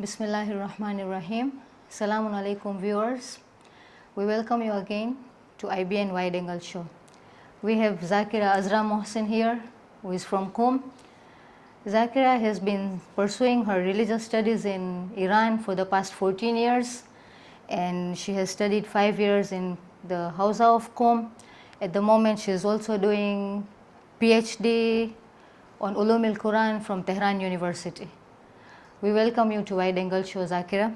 Bismillahirrahmanirrahim. Assalamu alaikum viewers. We welcome you again to IBN Wide Angle Show. We have Zakira Azra Mohsin here, who is from Qom. Zakira has been pursuing her religious studies in Iran for the past 14 years, and she has studied 5 years in the Hausa of Qom. At the moment, she is also doing PhD on Ulum al-Quran from Tehran University. We welcome you to Wide Angle Show, Zakira.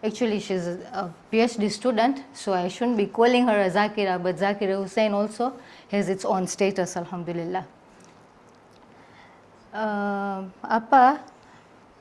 Actually, she's a PhD student, so I shouldn't be calling her a Zakira, but Zakira Hussain also has its own status, alhamdulillah. Appa,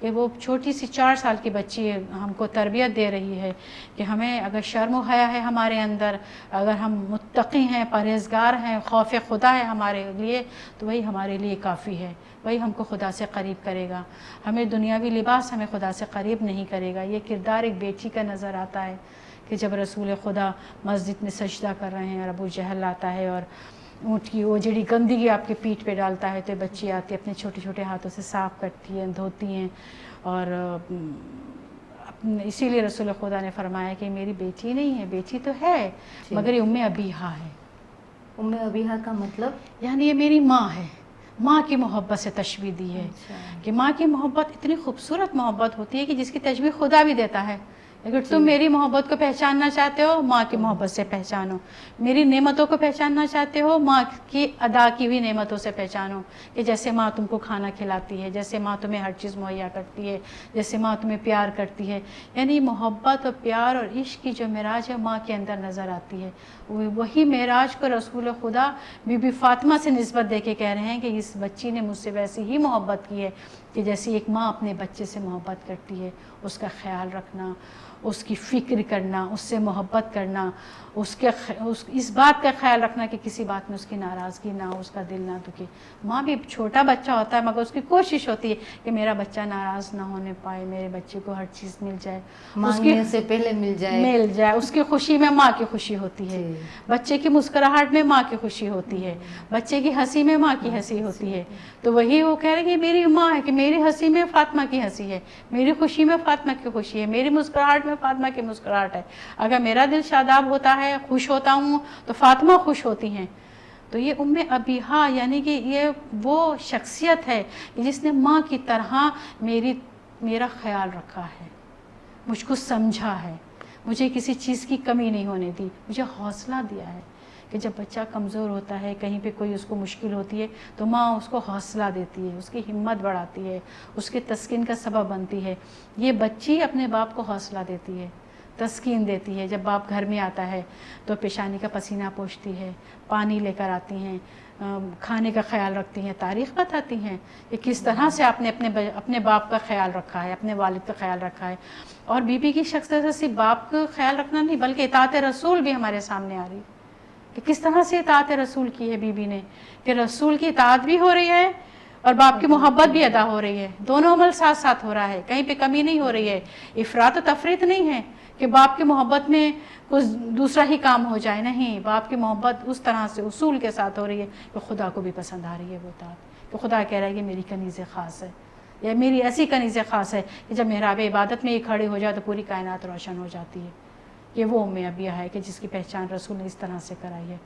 کہ وہ چھوٹی سی 4 سال کی بچی ہم کو تربیت دے رہی ہے کہ ہمیں اگر شرم و حیا ہے ہمارے اندر، اگر ہم متقی ہیں، پرہیزگار ہیں، خوف خدا ہے ہمارے لیے، تو وہی ہمارے لیے کافی ہے، وہی ہم کو خدا سے قریب کرے گا. ہمیں دنیاوی لباس ہمیں خدا سے قریب نہیں کرے گا. یہ کردار ایک بیٹی کا نظر آتا ہے کہ جب رسول خدا مسجد میں سجدہ کر رہے ہیں اور ابو جہل آتا ہے اور اونٹ کی وہ جڑی گندگی آپ کے پیٹھ پہ ڈالتا ہے، تو بچی آتی ہے اپنے چھوٹے چھوٹے ہاتھوں سے صاف کرتی ہیں، دھوتی ہیں. اور اسی لیے رسول خدا نے فرمایا کہ میری بیٹی نہیں ہے، بیٹی تو ہے مگر یہ ام ابیہا ہے. ام ابیہا کا مطلب یعنی یہ میری ماں ہے. ماں کی محبت سے تشبیہ دی ہے کہ ماں کی محبت اتنی خوبصورت محبت ہوتی ہے کہ جس کی تشبیہ خدا بھی دیتا ہے. اگر تم میری محبت کو پہچاننا چاہتے ہو، ماں کی محبت سے پہچانو. میری نعمتوں کو پہچاننا چاہتے ہو، ماں کی ادا کی ہوئی نعمتوں سے پہچانو. کہ جیسے ماں تم کو کھانا کھلاتی ہے، جیسے ماں تمہیں ہر چیز مہیا کرتی ہے، جیسے ماں تمہیں پیار کرتی ہے. یعنی محبت اور پیار اور عشق کی جو معراج ہے ماں کے اندر نظر آتی ہے. وہی معراج کو رسول خدا بی بی فاطمہ سے نسبت دے کے کہہ رہے ہیں کہ اس بچی نے مجھ سے ویسی ہی محبت کی ہے کہ جیسی ایک ماں اپنے بچے سے محبت کرتی ہے. اس کا خیال رکھنا، اس کی فکر کرنا، اس سے محبت کرنا، اس بات کا خیال رکھنا کہ کسی بات میں اس کی ناراضگی نہ ہو، اس کا دل نہ دکھے. ماں بھی چھوٹا بچہ ہوتا ہے مگر اس کی کوشش ہوتی ہے کہ میرا بچہ ناراض نہ ہونے پائے، میرے بچے کو ہر چیز مل جائے، مانگنے سے پہلے مل جائے. اس کی خوشی میں ماں کی خوشی ہوتی ہے، بچے کی مسکراہٹ میں ماں کی خوشی ہوتی ہے، بچے کی ہنسی میں ماں کی ہنسی ہوتی ہے. تو وہی وہ کہہ رہے کہ میری ماں ہے، کہ میری ہنسی میں فاطمہ کی ہنسی ہے، میری خوشی میں فاطمہ کی خوشی ہے، میری مسکراہٹ میں فاطمہ کی مسکراہٹ ہے. اگر میرا دل شاداب ہوتا ہے، خوش ہوتا ہوں، تو فاطمہ خوش ہوتی ہیں. تو یہ ام ابیہا یعنی کہ یہ وہ شخصیت ہے جس نے ماں کی طرح میرا خیال رکھا ہے، مجھ کو سمجھا ہے، مجھے کسی چیز کی کمی نہیں ہونے دی، مجھے حوصلہ دیا ہے. کہ جب بچہ کمزور ہوتا ہے، کہیں پہ کوئی اس کو مشکل ہوتی ہے تو ماں اس کو حوصلہ دیتی ہے، اس کی ہمت بڑھاتی ہے، اس کے تسکین کا سبب بنتی ہے. یہ بچی اپنے باپ کو حوصلہ دیتی ہے، تسکین دیتی ہے. جب باپ گھر میں آتا ہے تو پیشانی کا پسینہ پوچھتی ہے، پانی لے کر آتی ہیں، کھانے کا خیال رکھتی ہیں، تاریخ بتاتی ہیں کہ کس طرح سے آپ نے اپنے باپ کا خیال رکھا ہے، اپنے والد کا خیال رکھا ہے. اور بی بی کی شخصیت صرف باپ کا خیال رکھنا نہیں بلکہ اطاعت رسول بھی ہمارے سامنے آ رہی کہ کس طرح سے اطاعت رسول کی ہے بی بی نے، کہ رسول کی اطاعت بھی ہو رہی ہے اور باپ کی محبت بھی ادا ہو رہی ہے. دونوں عمل ساتھ ساتھ ہو رہا ہے، کہیں پہ کمی نہیں ہو رہی ہے. افراط و تفریط نہیں ہے کہ باپ کی محبت میں کچھ دوسرا ہی کام ہو جائے، نہیں، باپ کی محبت اس طرح سے اصول کے ساتھ ہو رہی ہے کہ خدا کو بھی پسند آ رہی ہے وہ اطاعت. تو خدا کہہ رہا ہے کہ میری کنیز خاص ہے، یا میری ایسی کنیز خاص ہے کہ جب محراب عبادت میں یہ کھڑے ہو جائے تو پوری کائنات روشن ہو جاتی ہے. یہ وہ ام ابیہا ہے کہ جس کی پہچان رسول نے اس طرح سے کرائی ہے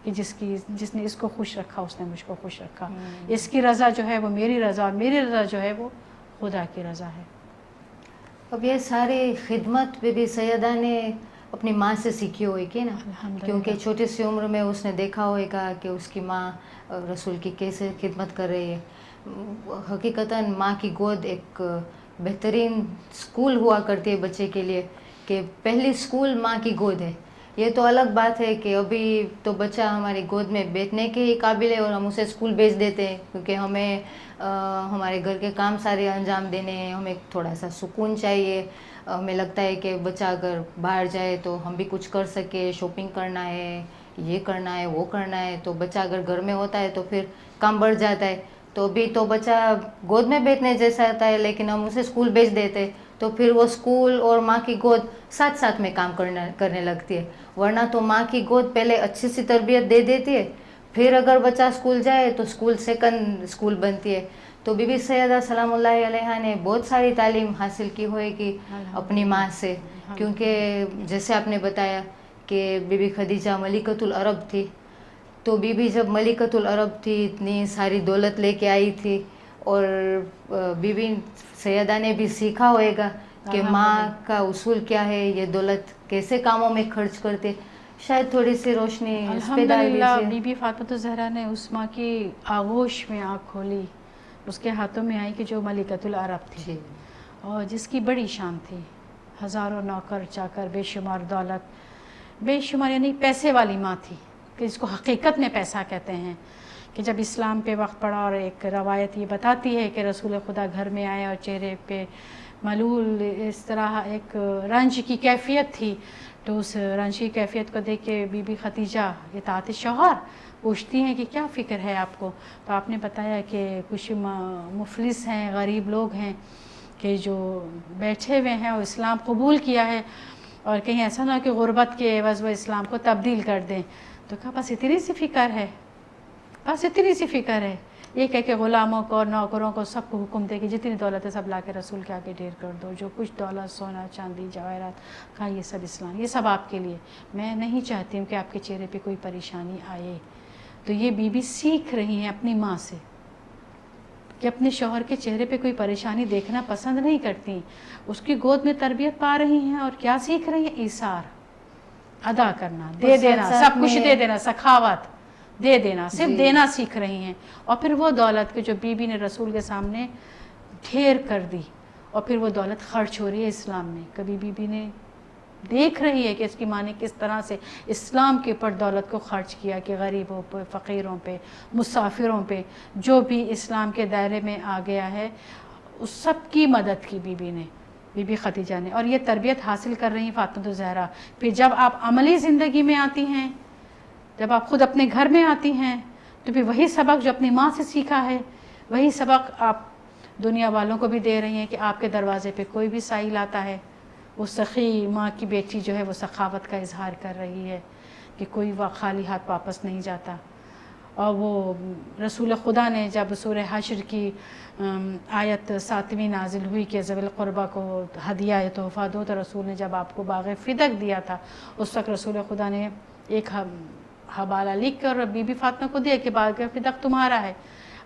کہ جس نے اس کو خوش رکھا اس نے مجھ کو خوش رکھا. اس کی رضا جو ہے وہ میری رضا، اور میری رضا جو ہے وہ خدا کی رضا ہے. اب یہ ساری خدمت بی بی سیدہ نے اپنی ماں سے سیکھی ہوئے گی نا، کیونکہ چھوٹی سی عمر میں اس نے دیکھا ہوئے گا کہ اس کی ماں رسول کی کیسے خدمت کر رہی ہے. حقیقتاً ماں کی گود ایک بہترین سکول ہوا کرتی ہے بچے کے لیے، کہ پہلی سکول ماں کی گود ہے. یہ تو الگ بات ہے کہ ابھی تو بچہ ہماری گود میں بیٹھنے کے ہی قابل ہے اور ہم اسے اسکول بھیج دیتے ہیں کیونکہ ہمیں ہمارے گھر کے کام سارے انجام دینے ہیں، ہمیں تھوڑا سا سکون چاہیے. ہمیں لگتا ہے کہ بچہ اگر باہر جائے تو ہم بھی کچھ کر سکے، شاپنگ کرنا ہے، یہ کرنا ہے، وہ کرنا ہے. تو بچہ اگر گھر میں ہوتا ہے تو پھر کام بڑھ جاتا ہے. تو ابھی تو بچہ گود میں بیٹھنے جیسا ہوتا ہے، لیکن ہم اسے اسکول بھیج دیتے تو پھر وہ اسکول اور ماں کی گود ساتھ ساتھ میں کام کرنے لگتی ہے. ورنہ تو ماں کی گود پہلے اچھی سی تربیت دے دیتی ہے، پھر اگر بچہ اسکول جائے تو اسکول سیکنڈ اسکول بنتی ہے. تو بی بی سیدہ سلام اللہ علیہا نے بہت ساری تعلیم حاصل کی ہوئے گی اپنی ماں سے، کیونکہ جیسے آپ نے بتایا کہ بی بی خدیجہ ملکۃ العرب تھی. تو بی بی جب ملکۃ العرب تھی، اتنی ساری دولت لے کے آئی تھی، اور بی بی سیدہ نے بھی سیکھا ہوئے گا کہ ماں کا اصول کیا ہے، یہ دولت کیسے کاموں میں خرچ کرتے. شاید تھوڑی سی روشنی اس پہ ڈال دیجیے. الحمدللہ بی بی فاطمہ الزہرا نے اس ماں کی آغوش میں آنکھ کھولی، اس کے ہاتھوں میں آئی کہ جو ملکۃ العرب تھی اور جس کی بڑی شان تھی، ہزاروں نوکر چاکر، بے شمار دولت، بے شمار، یعنی پیسے والی ماں تھی کہ جس کو حقیقت میں پیسہ کہتے ہیں. کہ جب اسلام پہ وقت پڑا اور ایک روایت یہ بتاتی ہے کہ رسول خدا گھر میں آئے اور چہرے پہ ملول اس طرح ایک رنج کی کیفیت تھی، تو اس رنج کی کیفیت کو دیکھ کے بی بی خدیجہ اطاعت شوہر پوچھتی ہیں کہ کیا فکر ہے آپ کو؟ تو آپ نے بتایا کہ کچھ مفلس ہیں، غریب لوگ ہیں کہ جو بیٹھے ہوئے ہیں اور اسلام قبول کیا ہے، اور کہیں ایسا نہ ہو کہ غربت کے عوض وہ اسلام کو تبدیل کر دیں۔ تو کہا بس اتنی سی فکر ہے، بس اتنی سی فکر ہے، یہ کہہ کہ غلاموں کو اور نوکروں کو سب کو حکم دے کہ جتنی دولت ہے سب لا کے رسول کے آگے ڈھیر کر دو، جو کچھ دولت، سونا چاندی، جواہرات، کہا یہ سب اسلام، یہ سب آپ کے لیے، میں نہیں چاہتی ہوں کہ آپ کے چہرے پہ کوئی پریشانی آئے۔ تو یہ بی بی سیکھ رہی ہیں اپنی ماں سے کہ اپنے شوہر کے چہرے پہ کوئی پریشانی دیکھنا پسند نہیں کرتی، اس کی گود میں تربیت پا رہی ہیں، اور کیا سیکھ رہی ہیں؟ ایثار، ادا کرنا، دے دینا، سب کچھ دے دینا، سخاوت، دے دینا، صرف دینا سیکھ رہی ہیں۔ اور پھر وہ دولت کہ جو بی بی نے رسول کے سامنے ڈھیر کر دی، اور پھر وہ دولت خرچ ہو رہی ہے اسلام میں۔ کبھی بی بی نے دیکھ رہی ہے کہ اس کی ماں نے کس طرح سے اسلام کے اوپر دولت کو خرچ کیا، کہ غریبوں پہ، فقیروں پہ، مسافروں پہ، جو بھی اسلام کے دائرے میں آ گیا ہے، اس سب کی مدد کی بی بی نے، بی بی خدیجہ نے۔ اور یہ تربیت حاصل کر رہی ہیں فاطمہ الزہرا۔ پھر جب آپ عملی زندگی میں آتی ہیں، جب آپ خود اپنے گھر میں آتی ہیں، تو پھر وہی سبق جو اپنی ماں سے سیکھا ہے، وہی سبق آپ دنیا والوں کو بھی دے رہی ہیں، کہ آپ کے دروازے پہ کوئی بھی سائل آتا ہے، وہ سخی ماں کی بیٹی جو ہے وہ سخاوت کا اظہار کر رہی ہے کہ کوئی خالی ہاتھ واپس نہیں جاتا۔ اور وہ رسول خدا نے جب سورہ حشر کی آیت 7ویں نازل ہوئی کہ ذوی القربہ کو ہدیہ تحفہ دو، تو رسول نے جب آپ کو باغ فدق دیا تھا، اس وقت رسول خدا نے ایک حوالہ لکھ کر بی بی فاطمہ کو دیا کہ باغ فدق تمہارا ہے۔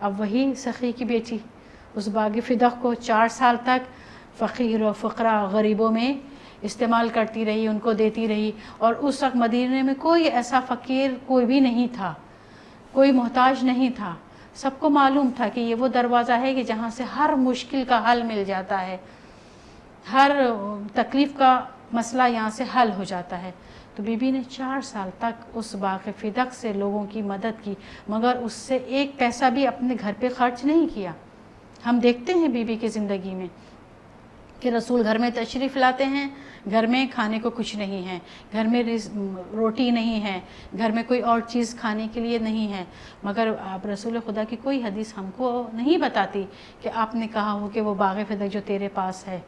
اب وہی سخی کی بیٹی اس باغ فدق کو 4 سال تک فقیر و فقراء غریبوں میں استعمال کرتی رہی، ان کو دیتی رہی۔ اور اس وقت مدینے میں کوئی ایسا فقیر کوئی بھی نہیں تھا، کوئی محتاج نہیں تھا، سب کو معلوم تھا کہ یہ وہ دروازہ ہے کہ جہاں سے ہر مشکل کا حل مل جاتا ہے، ہر تکلیف کا مسئلہ یہاں سے حل ہو جاتا ہے۔ تو بی بی نے 4 سال تک اس باغ فدق سے لوگوں کی مدد کی، مگر اس سے ایک پیسہ بھی اپنے گھر پہ خرچ نہیں کیا۔ ہم دیکھتے ہیں بی بی کی زندگی میں کہ رسول گھر میں تشریف لاتے ہیں، گھر میں کھانے کو کچھ نہیں ہے، گھر میں روٹی نہیں ہے، گھر میں کوئی اور چیز کھانے کے لیے نہیں ہے، مگر آپ رسول خدا کی کوئی حدیث ہم کو نہیں بتاتی کہ آپ نے کہا ہو کہ وہ باغ فدق جو تیرے پاس ہے،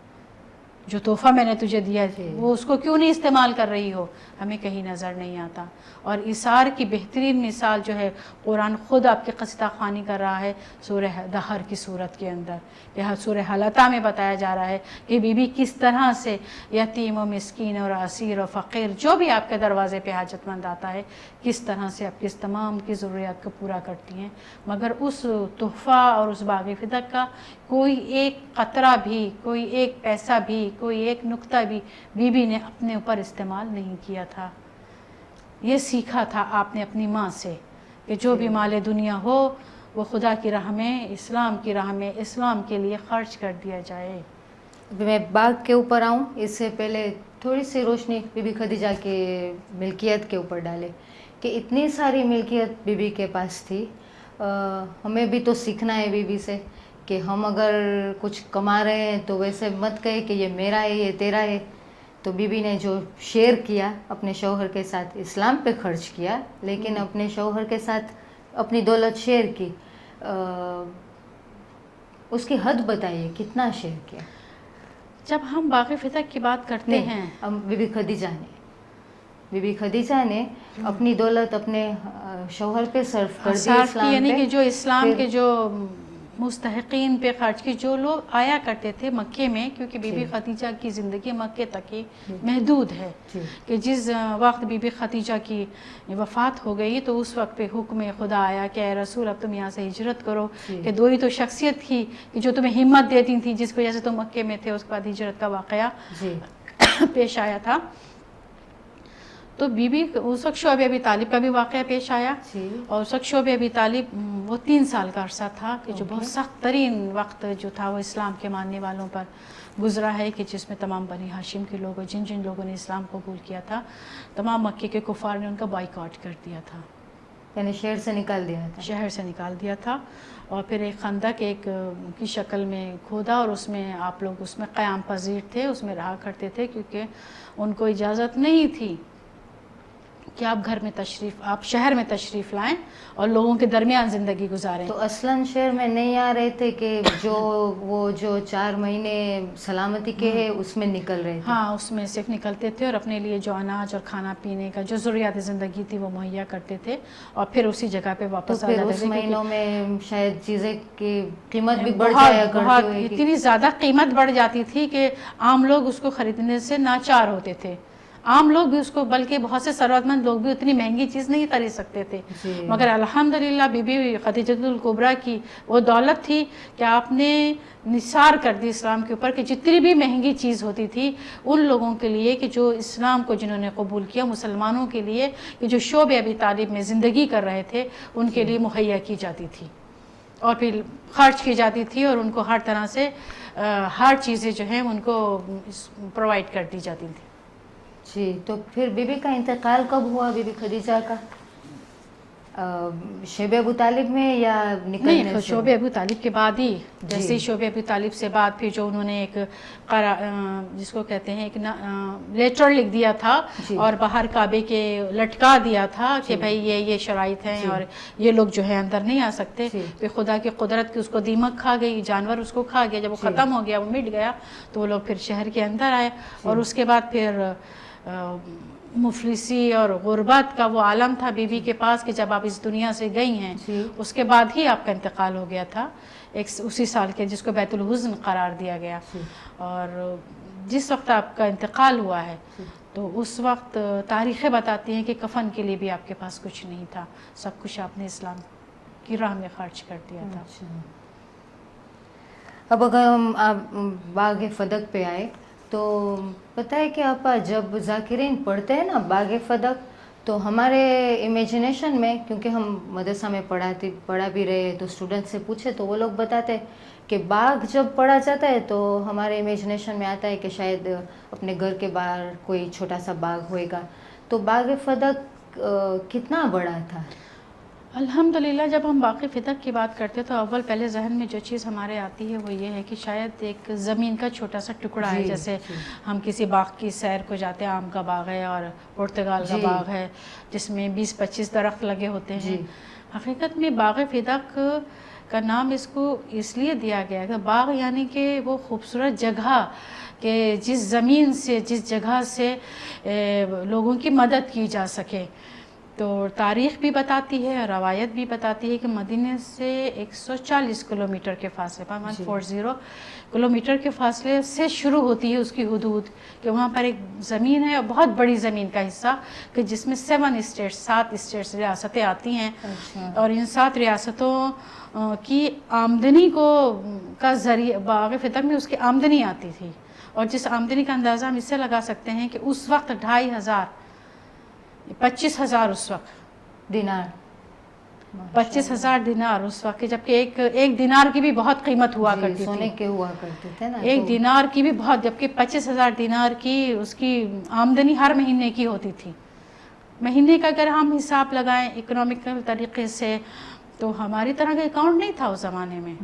جو تحفہ میں نے تجھے دیا ہے، وہ اس کو کیوں نہیں استعمال کر رہی ہو، ہمیں کہیں نظر نہیں آتا۔ اور ایثار کی بہترین مثال جو ہے قرآن خود آپ کی قصیدہ خوانی کر رہا ہے سورہ دہر کی صورت کے اندر، یہاں سورہ حلقہ میں بتایا جا رہا ہے کہ بی بی کس طرح سے یتیم و مسکین اور اسیر و فقیر جو بھی آپ کے دروازے پہ حاجت مند آتا ہے، کس طرح سے آپ کی اس تمام کی ضروریات کو پورا کرتی ہیں، مگر اس تحفہ اور اس باغ فدق کا کوئی ایک قطرہ بھی، کوئی ایک پیسہ بھی، کوئی ایک نقطہ بھی بی بی نے اپنے اوپر استعمال نہیں کیا تھا۔ یہ سیکھا تھا آپ نے اپنی ماں سے کہ جو بھی مال دنیا ہو وہ خدا کی راہ میں، اسلام کی راہ میں، اسلام کے لیے خرچ کر دیا جائے۔ میں باغ کے اوپر آؤں اس سے پہلے تھوڑی سی روشنی بی بی خدیجہ کے ملکیت کے اوپر ڈالے کہ اتنی ساری ملکیت بی بی کے پاس تھی۔ ہمیں بھی تو سیکھنا ہے بی بی سے کہ ہم اگر کچھ کما رہے ہیں تو ویسے مت کہے کہ یہ میرا ہے، یہ تیرا ہے۔ تو بی بی نے جو شیئر کیا اپنے شوہر کے ساتھ، اسلام پہ خرچ کیا، لیکن اپنے شوہر کے ساتھ اپنی دولت شیئر کی۔ اس کی حد بتائیے کتنا شیئر کیا؟ جب ہم باغ فدق کی بات کرتے ہیں، بی بی خدیجہ نے اپنی دولت اپنے شوہر پہ صرف کر دی، اسلام یعنی پہ، کہ جو اسلام کے جو مستحقین پہ خرچ کی، جو لوگ آیا کرتے تھے مکے میں، کیونکہ بی بی خدیجہ کی زندگی مکے تک ہی محدود ہے، کہ جس وقت بی بی خدیجہ کی وفات ہو گئی تو اس وقت پہ حکم خدا آیا کہ اے رسول اب تم یہاں سے ہجرت کرو، کہ دو ہی تو شخصیت تھی کہ جو تمہیں ہمت دیتی تھی، جس کی وجہ سے تم مکے میں تھے، اس کے بعد ہجرت کا واقعہ پیش آیا تھا۔ تو بی بی اس وقت شعیب ابی طالب کا بھی واقعہ پیش آیا، اور اس وقت شعیب ابی طالب وہ 3 سال کا عرصہ تھا کہ جو بہت سخت ترین وقت جو تھا وہ اسلام کے ماننے والوں پر گزرا ہے، کہ جس میں تمام بنی ہاشم کے لوگوں، جن جن لوگوں نے اسلام قبول کیا تھا، تمام مکے کے کفار نے ان کا بائیکاٹ کر دیا تھا، یعنی شہر سے نکال دیا تھا. شہر سے نکال دیا تھا اور پھر ایک خندق ایک کی شکل میں کھودا اور اس میں آپ لوگ اس میں قیام پذیر تھے, اس میں رہا کرتے تھے, کیونکہ ان کو اجازت نہیں تھی کہ آپ شہر میں تشریف لائیں اور لوگوں کے درمیان زندگی گزاریں. تو اصلاً شہر میں نہیں آ رہے تھے کہ جو 4 مہینے سلامتی کے ہیں اس میں نکل رہے تھے. ہاں, اس میں صرف نکلتے تھے اور اپنے لیے جو اناج اور کھانا پینے کا جو ضروریات زندگی تھی وہ مہیا کرتے تھے اور پھر اسی جگہ پہ واپس آ جاتے تھے. اس مہینوں میں شاید چیزیں کی قیمت بھی بڑھ جایا کرتی ہوئی, اتنی زیادہ قیمت بڑھ جاتی تھی کہ عام لوگ اس کو خریدنے سے ناچار ہوتے تھے. عام لوگ بھی اس کو, بلکہ بہت سے ثروت مند لوگ بھی اتنی مہنگی چیز نہیں خرید سکتے تھے. مگر الحمدللہ بی بی خدیجۃ الکبریٰ کی وہ دولت تھی کہ آپ نے نثار کر دی اسلام کے اوپر کہ جتنی بھی مہنگی چیز ہوتی تھی ان لوگوں کے لیے کہ جو اسلام کو جنہوں نے قبول کیا, مسلمانوں کے لیے کہ جو شعب ابی طالب میں زندگی کر رہے تھے ان کے لیے مہیا کی جاتی تھی اور پھر خرچ کی جاتی تھی اور ان کو ہر طرح سے ہر چیزیں جو ہیں ان کو پرووائڈ کر دی جاتی تھی. جی, تو پھر بی بی کا انتقال کب ہوا, بی بی خدیجہ کا؟ شعب ابو طالب میں یا نکلنے سے؟ شعب ابو طالب کے بعد ہی. جیسے شعب ابو طالب سے بعد پھر جو انہوں نے ایک جس کو کہتے ہیں ایک لیٹر لکھ دیا تھا اور باہر کعبے کے لٹکا دیا تھا کہ بھائی یہ شرائط ہیں اور یہ لوگ جو ہے اندر نہیں آ سکتے. پھر خدا کی قدرت کی اس کو دیمک کھا گئی, جانور اس کو کھا گیا. جب وہ ختم ہو گیا, وہ مٹ گیا, تو وہ لوگ پھر شہر کے اندر آئے اور اس کے بعد پھر مفلسی اور غربت کا وہ عالم تھا بی بی کے پاس کہ جب آپ اس دنیا سے گئی ہیں اس کے بعد ہی آپ کا انتقال ہو گیا تھا اسی سال کے, جس کو بیت الحزن قرار دیا گیا. اور جس وقت آپ کا انتقال ہوا ہے تو اس وقت تاریخیں بتاتی ہیں کہ کفن کے لیے بھی آپ کے پاس کچھ نہیں تھا, سب کچھ آپ نے اسلام کی راہ میں خرچ کر دیا تھا. اب اگر ہم باغ فدق پہ آئے تو پتہ ہے کہ آپ جب ذاکرین پڑھتے ہیں نا باغ فدق, تو ہمارے امیجنیشن میں, کیونکہ ہم مدرسہ میں پڑھا بھی رہے تو اسٹوڈنٹ سے پوچھے تو وہ لوگ بتاتے کہ باغ جب پڑھا جاتا ہے تو ہمارے امیجنیشن میں آتا ہے کہ شاید اپنے گھر کے باہر کوئی چھوٹا سا باغ ہوئے گا. تو باغ فدق کتنا بڑا تھا؟ الحمدللہ جب ہم باغ فدق کی بات کرتے تو اول پہلے ذہن میں جو چیز ہمارے آتی ہے وہ یہ ہے کہ شاید ایک زمین کا چھوٹا سا ٹکڑا ہے. جیسے ہم کسی باغ کی سیر کو جاتے ہیں, آم کا باغ ہے اور پرتگال کا باغ ہے جس میں 20-25 درخت لگے ہوتے ہیں. حقیقت میں باغ فدق کا نام اس کو اس لیے دیا گیا کہ باغ یعنی کہ وہ خوبصورت جگہ کہ جس زمین سے, جس جگہ سے لوگوں کی مدد کی جا سکے. تو تاریخ بھی بتاتی ہے اور روایت بھی بتاتی ہے کہ مدینے سے 140 کلومیٹر کے فاصلے پر 140 کلومیٹر کے فاصلے سے شروع ہوتی ہے اس کی حدود, کہ وہاں پر ایک زمین ہے اور بہت بڑی زمین کا حصہ کہ جس میں 7 اسٹیٹس ریاستیں آتی ہیں. اور ان 7 ریاستوں کی آمدنی کا ذریعہ باغ فدق میں اس کی آمدنی آتی تھی. اور جس آمدنی کا اندازہ ہم اس سے لگا سکتے ہیں کہ اس وقت 25,000 اس وقت دینار, 25,000 دینار اس وقت, جبکہ ایک دینار کی بھی بہت قیمت ہوا کرتی تھی. سونے کے ہوا کرتے تھے نا. ایک دینار کی بھی بہت, جبکہ 25,000 دینار کی اس کی آمدنی ہر مہینے کی ہوتی تھی. مہینے کا اگر ہم حساب لگائیں اکنامیکل طریقے سے تو ہماری طرح کا اکاؤنٹ نہیں تھا اس زمانے میں.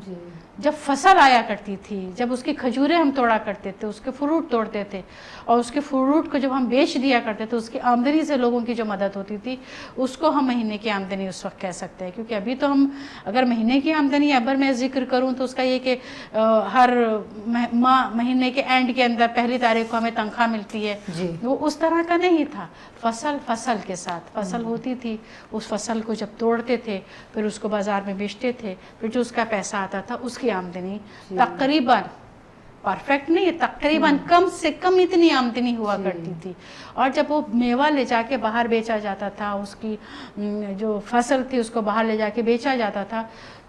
جب فصل آیا کرتی تھی, جب اس کی کھجوریں ہم توڑا کرتے تھے, اس کے فروٹ توڑتے تھے اور اس کے فروٹ کو جب ہم بیچ دیا کرتے تھے, اس کی آمدنی سے لوگوں کی جو مدد ہوتی تھی اس کو ہم مہینے کی آمدنی اس وقت کہہ سکتے ہیں. کیونکہ ابھی تو ہم اگر مہینے کی آمدنی اگر میں ذکر کروں تو اس کا یہ کہ ہر مہینے کے اینڈ کے اندر 1 تاریخ کو ہمیں تنخواہ ملتی ہے. وہ اس طرح کا نہیں تھا. فصل کے ساتھ فصل ہوتی تھی, اس فصل کو جب توڑتے تھے پھر اس کو بازار میں بیچتے تھے, پھر جو اس کا پیسہ آتا تھا اس کی آمدنی تقریباً, پرفیکٹ نہیں ہے, تقریباً کم سے کم اتنی آمدنی ہوا کرتی تھی. اور جب وہ میوہ لے جا کے باہر بیچا جاتا تھا, اس کی جو فصل تھی اس کو باہر لے جا کے بیچا جاتا تھا,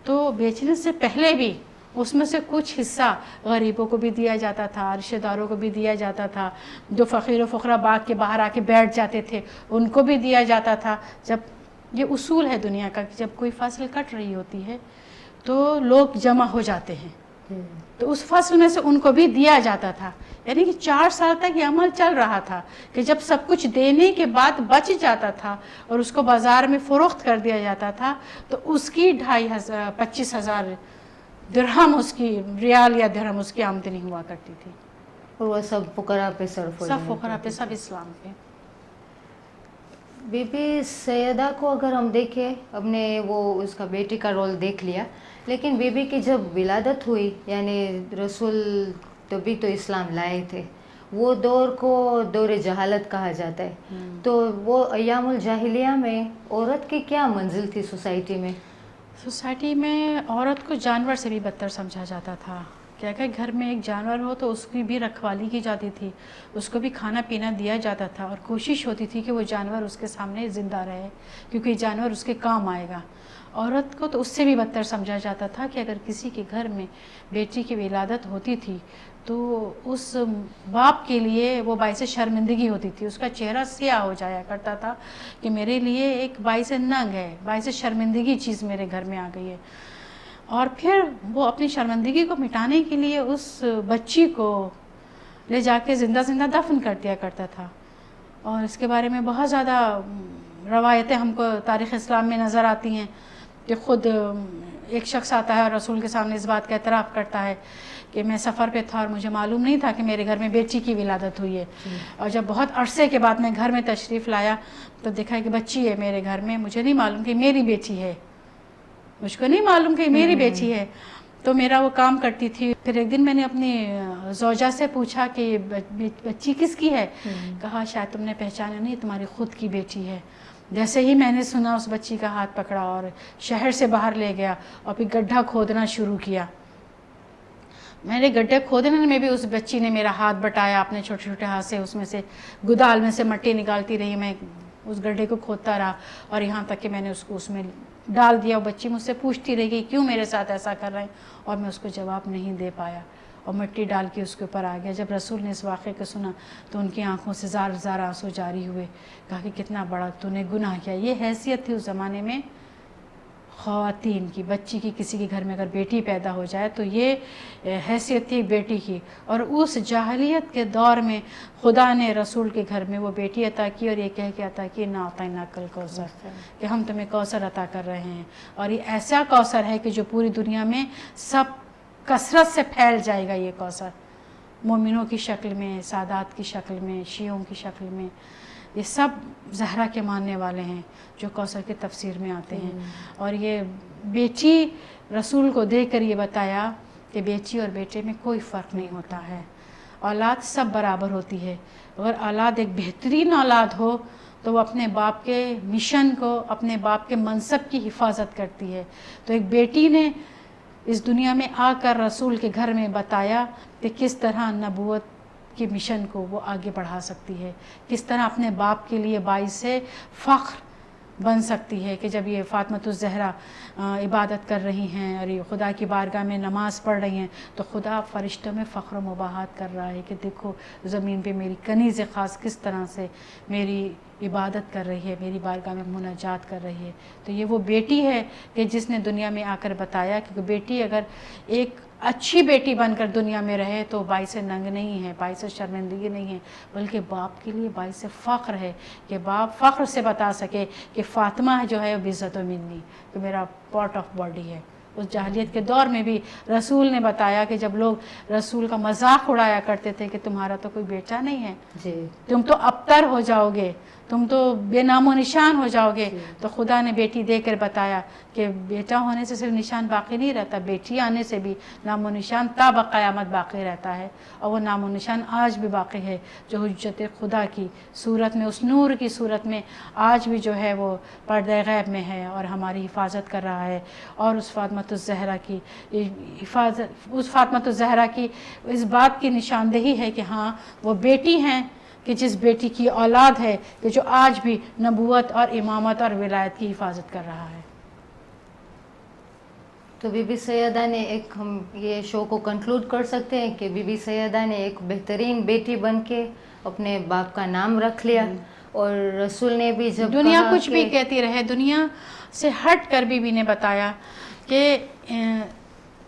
تو بیچنے سے پہلے بھی اس میں سے کچھ حصہ غریبوں کو بھی دیا جاتا تھا, رشتہ داروں کو بھی دیا جاتا تھا, جو فقیر و فقراء باغ کے باہر آ کے بیٹھ جاتے تھے ان کو بھی دیا جاتا تھا. جب یہ اصول ہے دنیا کا کہ جب کوئی فصل کٹ رہی ہوتی ہے تو لوگ جمع ہو جاتے ہیں تو اس فصل میں سے ان کو بھی دیا جاتا تھا. یعنی کہ 4 سال تک یہ عمل چل رہا تھا کہ جب سب کچھ دینے کے بعد بچ جاتا تھا اور اس کو بازار میں فروخت کر دیا جاتا تھا تو اس کی 25,000 درہم اس کی ریال یا درہم اس کی آمدنی ہوا کرتی تھی. اور وہ سب فقراء پہ صرف ہو سب فقراء پہ, سب اسلام پہ. بی بی سیدہ کو اگر ہم دیکھیں, اب نے وہ اس کا بیٹی کا رول دیکھ لیا, لیکن بی بی کی جب ولادت ہوئی, یعنی رسول تبھی تو اسلام لائے تھے, وہ دور کو دور جہالت کہا جاتا ہے. تو وہ ایام الجاہلیہ میں عورت کی کیا منزل تھی سوسائٹی میں؟ سوسائٹی میں عورت کو جانور سے بھی بدتر سمجھا جاتا تھا. کہ اگر گھر میں ایک جانور ہو تو اس کی بھی رکھوالی کی جاتی تھی, اس کو بھی کھانا پینا دیا جاتا تھا, اور کوشش ہوتی تھی کہ وہ جانور اس کے سامنے زندہ رہے کیونکہ جانور اس کے کام آئے گا. عورت کو تو اس سے بھی بدتر سمجھا جاتا تھا کہ اگر کسی کے گھر میں بیٹی کی ولادت ہوتی تھی تو اس باپ کے لیے وہ باعث شرمندگی ہوتی تھی. اس کا چہرہ سیاہ ہو جایا کرتا تھا کہ میرے لیے ایک باعث ننگ ہے, باعث شرمندگی چیز میرے گھر میں آ گئی ہے. اور پھر وہ اپنی شرمندگی کو مٹانے کے لیے اس بچی کو لے جا کے زندہ زندہ دفن کر دیا کرتا تھا. اور اس کے بارے میں بہت زیادہ روایتیں ہم کو تاریخ اسلام میں نظر آتی ہیں کہ خود ایک شخص آتا ہے اور رسول کے سامنے اس بات کا اعتراف کرتا ہے کہ میں سفر پہ تھا اور مجھے معلوم نہیں تھا کہ میرے گھر میں بیٹی کی ولادت ہوئی ہے. اور جب بہت عرصے کے بعد میں گھر میں تشریف لایا تو دیکھا کہ بچی ہے میرے گھر میں, مجھے نہیں معلوم کہ میری بیٹی ہے, مجھ کو نہیں معلوم کہ میری بیٹی ہے. تو میرا وہ کام کرتی تھی. پھر ایک دن میں نے اپنی زوجہ سے پوچھا کہ بچی کس کی ہے؟ کہا شاید تم نے پہچانا نہیں, تمہاری خود کی بیٹی ہے. جیسے ہی میں نے سنا اس بچی کا ہاتھ پکڑا اور شہر سے باہر لے گیا اور پھر گڈھا کھودنا شروع کیا. میرے گڈھے کھودنے میں بھی اس بچی نے میرا ہاتھ بٹایا اپنے چھوٹے چھوٹے ہاتھ سے, اس میں سے گدال میں سے مٹی نکالتی رہی. میں اس گڈھے کو کھودتا رہا اور یہاں تک کہ میں نے اس کو اس میں ڈال دیا. وہ بچی مجھ سے پوچھتی رہی کہ کیوں میرے ساتھ ایسا کر رہے ہیں, اور میں اس کو جواب نہیں دے پایا اور مٹی ڈال کے اس کے اوپر آ گیا. جب رسول نے اس واقعے کو سنا تو ان کی آنکھوں سے زار زار آنسو جاری ہوئے. کہا کہ کتنا بڑا تو نے گناہ کیا. یہ حیثیت تھی اس زمانے میں خواتین کی. بچی کی کسی کے گھر میں اگر بیٹی پیدا ہو جائے تو یہ حیثیت تھی بیٹی کی. اور اس جاہلیت کے دور میں خدا نے رسول کے گھر میں وہ بیٹی عطا کی اور یہ کہہ کے عطا کی نا اعطینا کل کوثر, کہ ہم تمہیں کوثر عطا کر رہے ہیں. اور یہ ایسا کوثر ہے کہ جو پوری دنیا میں سب کثرت سے پھیل جائے گا. یہ کوثر مومنوں کی شکل میں, سادات کی شکل میں, شیعوں کی شکل میں, یہ سب زہرا کے ماننے والے ہیں جو کوثر کی تفسیر میں آتے ہیں. اور یہ بیٹی رسول کو دیکھ کر یہ بتایا کہ بیٹی اور بیٹے میں کوئی فرق نہیں ہوتا ہے, اولاد سب برابر ہوتی ہے. اگر اولاد ایک بہترین اولاد ہو تو وہ اپنے باپ کے مشن کو, اپنے باپ کے منصب کی حفاظت کرتی ہے. تو ایک بیٹی نے اس دنیا میں آ کر رسول کے گھر میں بتایا کہ کس طرح نبوت کی مشن کو وہ آگے بڑھا سکتی ہے, کس طرح اپنے باپ کے لیے باعث فخر بن سکتی ہے. کہ جب یہ فاطمۃ الزہرا عبادت کر رہی ہیں اور یہ خدا کی بارگاہ میں نماز پڑھ رہی ہیں تو خدا فرشتوں میں فخر و مباحات کر رہا ہے کہ دیکھو زمین پہ میری کنیز خاص کس طرح سے میری عبادت کر رہی ہے, میری بارگاہ میں مناجات کر رہی ہے. تو یہ وہ بیٹی ہے کہ جس نے دنیا میں آ کر بتایا کہ بیٹی اگر ایک اچھی بیٹی بن کر دنیا میں رہے تو باعث ننگ نہیں ہے, باعث شرمندگی نہیں ہے, بلکہ باپ کے لیے باعث فخر ہے کہ باپ فخر سے بتا سکے کہ فاطمہ جو ہے وہ بعزت و منی, کہ میرا پارٹ آف باڈی ہے. اس جاہلیت کے دور میں بھی رسول نے بتایا کہ جب لوگ رسول کا مذاق اڑایا کرتے تھے کہ تمہارا تو کوئی بیٹا نہیں ہے, تم تو ابتر ہو جاؤ گے, تم تو بے نام و نشان ہو جاؤ گے, تو خدا نے بیٹی دے کر بتایا کہ بیٹا ہونے سے صرف نشان باقی نہیں رہتا, بیٹی آنے سے بھی نام و نشان تا بقیامت باقی رہتا ہے. اور وہ نام و نشان آج بھی باقی ہے جو حجت خدا کی صورت میں, اس نور کی صورت میں آج بھی جو ہے وہ پردہ غیب میں ہے اور ہماری حفاظت کر رہا ہے. اور اس فاطمۃ الزہرا کی حفاظت, اس فاطمۃ الزہرا کی اس بات کی نشاندہی ہے کہ ہاں وہ بیٹی ہیں کہ جس بیٹی کی اولاد ہے کہ جو آج بھی نبوت اور امامت اور ولایت کی حفاظت کر رہا ہے. تو بی بی سیدہ نے ایک, ہم یہ شو کو کنکلوڈ کر سکتے ہیں کہ بی بی سیدہ نے ایک بہترین بیٹی بن کے اپنے باپ کا نام رکھ لیا. اور رسول نے بھی جب دنیا کچھ بھی کہتی رہے, دنیا سے ہٹ کر بی بی نے بتایا کہ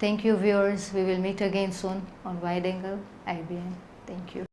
Thank you viewers, we will meet again soon on Wide Angle IBN. Thank you.